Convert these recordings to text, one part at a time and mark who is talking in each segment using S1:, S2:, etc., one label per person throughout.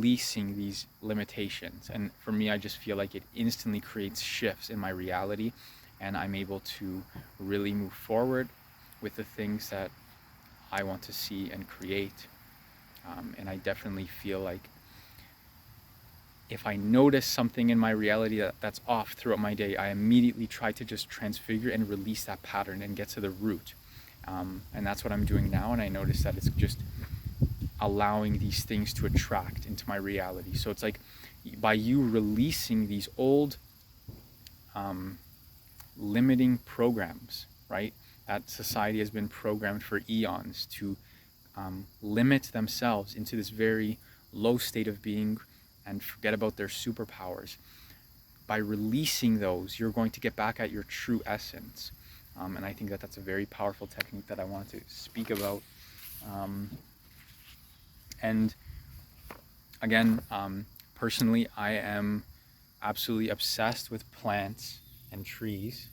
S1: releasing these limitations. And for me, I just feel like it instantly creates shifts in my reality, and I'm able to really move forward with the things that I want to see and create. And I definitely feel like if I notice something in my reality that's off throughout my day, I immediately try to just transfigure and release that pattern and get to the root. And that's what I'm doing now. And I notice that it's just allowing these things to attract into my reality. So it's like by you releasing these old limiting programs, right? That society has been programmed for eons to limit themselves into this very low state of being and forget about their superpowers. By releasing those, you're going to get back at your true essence. And I think that that's a very powerful technique that I want to speak about. And again, personally, I am absolutely obsessed with plants and trees.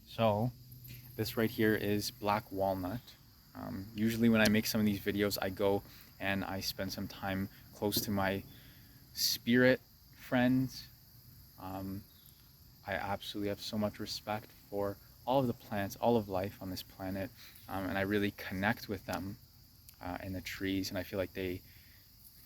S1: So this right here is black walnut. Usually when I make some of these videos, I go and I spend some time close to my spirit friends. I absolutely have so much respect for all of the plants, all of life on this planet, and I really connect with them and the trees, and I feel like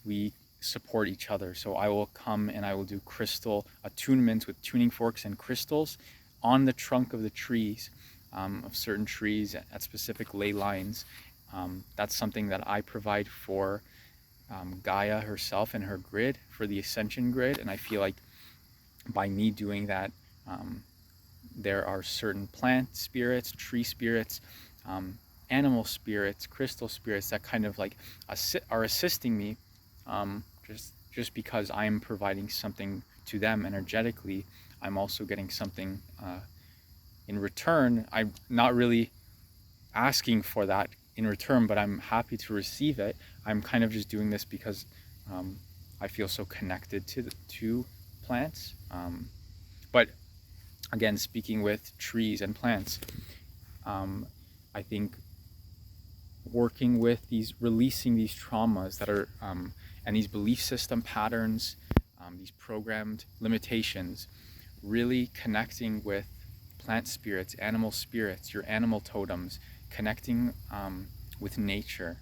S1: we support each other. So I will come and I will do crystal attunements with tuning forks and crystals on the trunk of the trees, of certain trees at specific ley lines. That's something that I provide for Gaia herself and her grid, for the ascension grid, and I feel like by me doing that, there are certain plant spirits, tree spirits, animal spirits, crystal spirits that kind of like are assisting me, just because I am providing something to them energetically. I'm also getting something in return. I'm not really asking for that in return, but I'm happy to receive it. I'm kind of just doing this because I feel so connected to plants. But again, speaking with trees and plants, I think working with releasing these traumas that are, and these belief system patterns, these programmed limitations, really connecting with plant spirits, animal spirits, your animal totems, connecting with nature,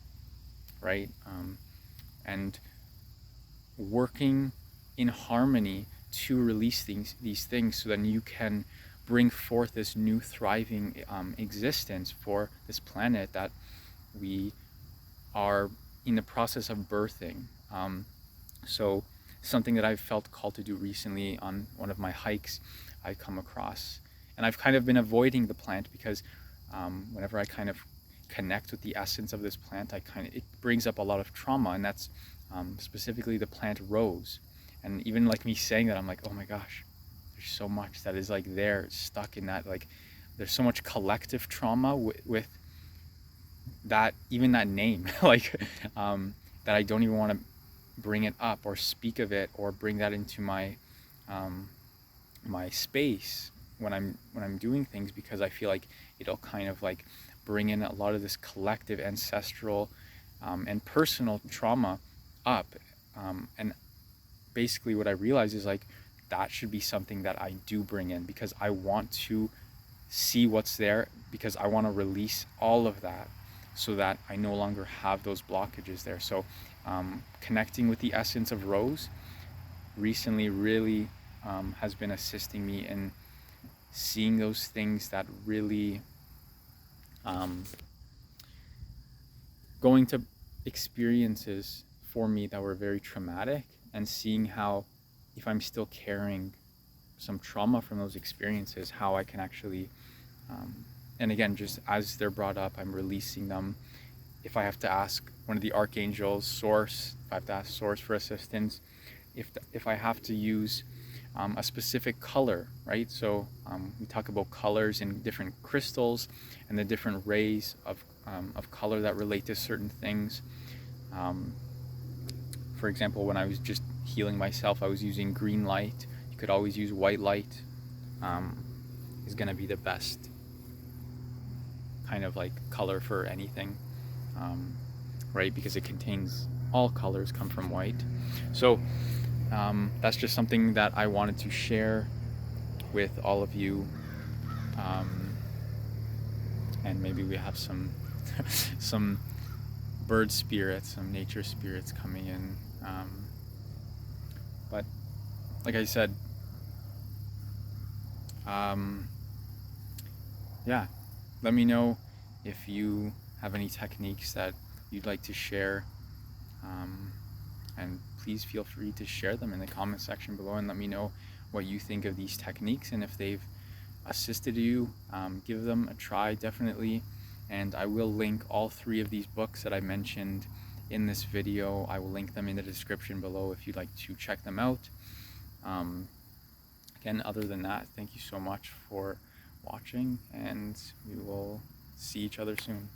S1: right? And working in harmony to release these things, so then you can bring forth this new thriving existence for this planet that we are in the process of birthing. So something that I've felt called to do recently on one of my hikes, I come across, and I've kind of been avoiding the plant because whenever I kind of connect with the essence of this plant, it brings up a lot of trauma, and that's specifically the plant rose. And even like me saying that, I'm like, oh my gosh, there's so much that is like there, stuck in that, like there's so much collective trauma with that, even that name, like that I don't even want to bring it up or speak of it or bring that into my my space when I'm doing things, because I feel like it'll kind of like bring in a lot of this collective ancestral and personal trauma up, and basically what I realize is like that should be something that I do bring in, because I want to see what's there, because I want to release all of that so that I no longer have those blockages there. So connecting with the essence of rose recently really has been assisting me in seeing those things that really going to experiences for me that were very traumatic, and seeing how, if I'm still carrying some trauma from those experiences, how I can actually and again, just as they're brought up, I'm releasing them. If I have to ask one of the archangels, source, if I have to ask source for assistance, if I have to use a specific color, right? So we talk about colors in different crystals and the different rays of color that relate to certain things. For example, when I was just healing myself, I was using green light. You could always use white light. Is going to be the best kind of like color for anything, right? Because it contains all colors come from white. So that's just something that I wanted to share with all of you. And maybe we have some some bird spirits, some nature spirits coming in. But like I said, yeah, let me know if you have any techniques that you'd like to share, and please feel free to share them in the comment section below and let me know what you think of these techniques, and if they've assisted you, give them a try, definitely. And I will link all 3 of these books that I mentioned in this video. I will link them in the description below if you'd like to check them out. Again, other than that, thank you so much for watching, and we will see each other soon.